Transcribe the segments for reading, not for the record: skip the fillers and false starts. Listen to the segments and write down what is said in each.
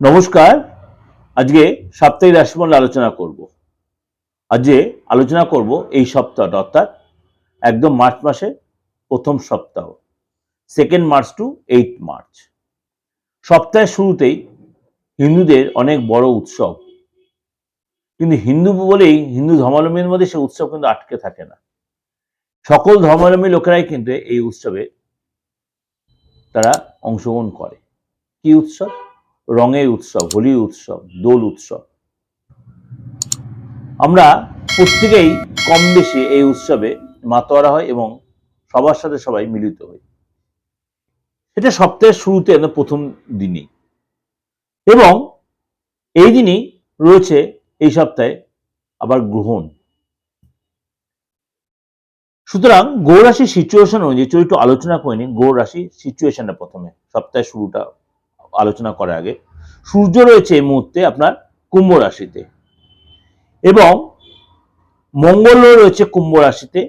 নমস্কার। আজকে সাপ্তাহিক রাশিফল আলোচনা করব। আজকে আলোচনা করব এই সপ্তাহটা, অর্থাৎ একদম মার্চ মাসে প্রথম সপ্তাহ, 2 মার্চ টু 8 মার্চ। সপ্তাহের শুরুতেই হিন্দুদের অনেক বড় উৎসব, কিন্তু হিন্দু বলেই হিন্দু ধর্মাবলম্বীর মধ্যে সে উৎসব কিন্তু আটকে থাকে না। সকল ধর্মাবলম্বী লোকেরাই কিন্তু এই উৎসবে তারা অংশগ্রহণ করে। কি উৎসব? রঙের উৎসব, হোলি উৎসব, দোল উৎসব। আমরা প্রত্যেকেই কম বেশি এই উৎসবে মাতোয়ারা হয় এবং সবার সাথে সবাই মিলিত হই। এটা সপ্তাহের শুরুতে প্রথম দিনই, এবং এই দিনই রয়েছে এই সপ্তাহে আবার গ্রহণ। সুতরাং গৌর রাশির সিচুয়েশন অনুযায়ী একটু আলোচনা করে নিন। গৌর রাশি সিচুয়েশনটা প্রথমে সপ্তাহের শুরুটা আলোচনা করার আগে, সূর্য রয়েছে এই মুহূর্তে আপনার কুম্ভ রাশিতে, এবং মঙ্গল রয়েছে কুম্ভ রাশিতে,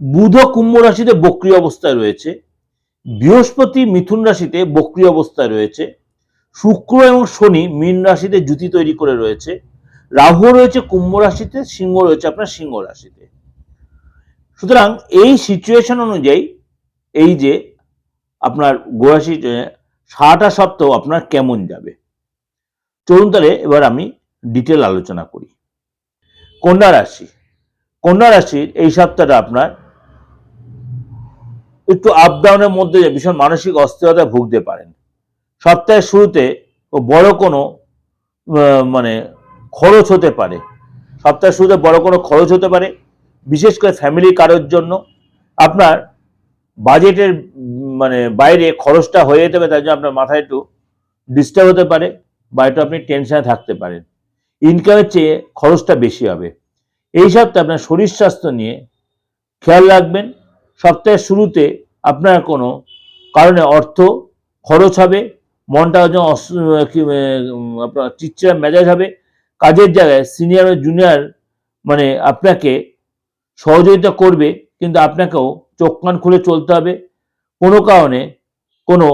বুধ কুম্ভ রাশিতে বক্রী অবস্থায় রয়েছে, বৃহস্পতি মিথুন রাশিতে বক্রী অবস্থায় রয়েছে, শুক্র এবং শনি মীন রাশিতে জুতি তৈরি করে রয়েছে, রাহু রয়েছে কুম্ভ রাশিতে, সিংহ রয়েছে আপনার সিংহ রাশিতে। সুতরাং এই সিচুয়েশন অনুযায়ী এই যে আপনার গোরাশি সারাটা সপ্তাহ আপনার কেমন যাবে, চলুন তাহলে এবার আমি ডিটেল আলোচনা করি। কন্যা রাশি, কন্যা রাশির এই সপ্তাহটা আপনার একটু আপ ডাউনের মধ্যে ভীষণ মানসিক অস্থিরতায় ভুগতে পারেন। সপ্তাহের শুরুতে বড় কোনো মানে খরচ হতে পারে, সপ্তাহের শুরুতে বড় কোনো খরচ হতে পারে, বিশেষ করে ফ্যামিলি কারোর জন্য আপনার বাজেটের বাইরে খরচটা হয়ে যেতে পারে, তাই জন্য আপনার মাথায় একটু ডিস্টার্ব হতে পারে বা একটু আপনি টেনশনে থাকতে পারেন। ইনকামের চেয়ে খরচটা বেশি হবে। এই সপ্তাহে আপনার শরীর স্বাস্থ্য নিয়ে খেয়াল রাখবেন। সপ্তাহের শুরুতে আপনার কোনো কারণে অর্থ খরচ হবে, মনটা আপনার চিড়চিড়া মেজাজ হবে। কাজের জায়গায় সিনিয়র জুনিয়র আপনাকে সহযোগিতা করবে, কিন্তু আপনাকেও চোখ কান খুলে চলতে হবে। কোনো কারণে কোনো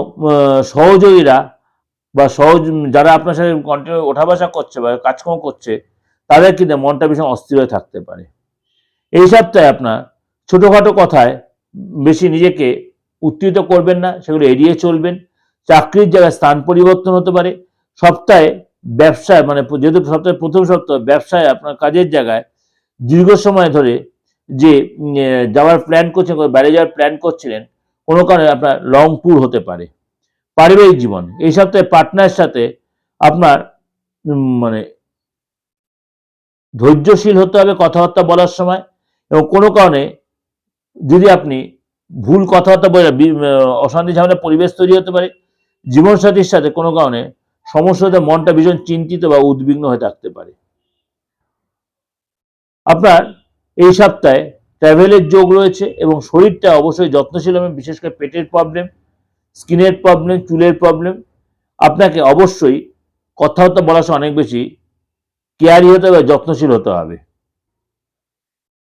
সহযোগীরা বা যারা আপনার সাথে কন্টিনিউ ওঠা বসা করছে বা কাজকর্ম করছে, তাদের কিন্তু মনটা ভীষণ অস্থির হয়ে থাকতে পারে। এই সপ্তাহে আপনার ছোটোখাটো কথায় বেশি নিজেকে উত্তেজিত করবেন না, সেগুলো এড়িয়ে চলবেন। চাকরির জায়গায় স্থান পরিবর্তন হতে পারে। সপ্তাহে ব্যবসায় যেহেতু সপ্তাহে প্রথম সপ্তাহ, ব্যবসায় আপনার কাজের জায়গায় দীর্ঘ সময় ধরে যে যাওয়ার প্ল্যান করছেন, বাইরে যাওয়ার প্ল্যান করছিলেন, কোনো কারণে আপনার লং ট্যুর হতে পারে। পারিবারিক জীবন, এই সপ্তাহে পার্টনারের সাথে আপনার ধৈর্যশীল হতে হবে কথাবার্তা বলার সময়, এবং কোনো কারণে যদি আপনি ভুল কথাবার্তা বলে অশান্তি ঝামেলা পরিবেশ তৈরি হতে পারে। জীবনসাথীর সাথে কোনো কারণে সমস্যাতে মনটা ভীষণ চিন্তিত বা উদ্বিগ্ন হয়ে থাকতে পারে। আপনার এই সপ্তাহে ট্রাভেলের যোগ রয়েছে, এবং শরীরটা অবশ্যই যত্নশীল হবেন, বিশেষ করে পেটের প্রবলেম, স্কিনের প্রবলেম, চুলের প্রবলেম। আপনাকে অবশ্যই কথাবার্তা বলার সময় অনেক বেশি কেয়ারি হতে হবে, যত্নশীল হতে হবে।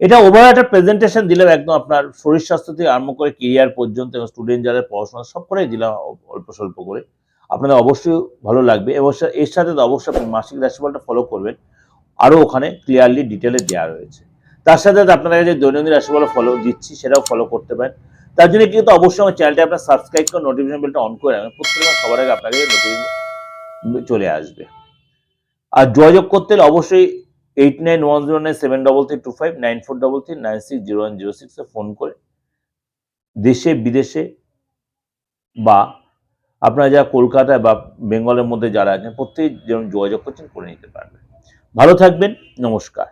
এটা ওভার একটা প্রেজেন্টেশন দিলাম, একদম আপনার শরীর স্বাস্থ্য থেকে আরম্ভ করে কেরিয়ার পর্যন্ত, এবং স্টুডেন্ট যারা পড়াশোনা সব করেই দিলাম অল্প স্বল্প করে। আপনাদের অবশ্যই ভালো লাগবে, এবং এর সাথে অবশ্যই আপনি মাসিক রাশিফলটা ফলো করবেন। আরও ওখানে ক্লিয়ারলি ডিটেলে দেওয়া রয়েছে। তার সাথে আপনারা যে দৈনন্দিন রাশিফল ফলো দিচ্ছি সেটাও ফলো করতে পারেন। তার জন্য কিন্তু অবশ্যই আমার চ্যানেলটা আপনার সাবস্ক্রাইব করে নোটিফিকেশন বেলটা অন করে রাখবেন। প্রত্যেকবার সবার আগে আপনাকে নোটিফিকেশন চলে আসবে। আর যোগাযোগ করতে হলে অবশ্যই 8910973325 9433960106 ফোন করে দেশে বিদেশে বা আপনারা যারা কলকাতায় বা বেঙ্গলের মধ্যে যারা আছেন প্রত্যেকেই যেমন যোগাযোগ করছেন করে নিতে পারবেন। ভালো থাকবেন, নমস্কার।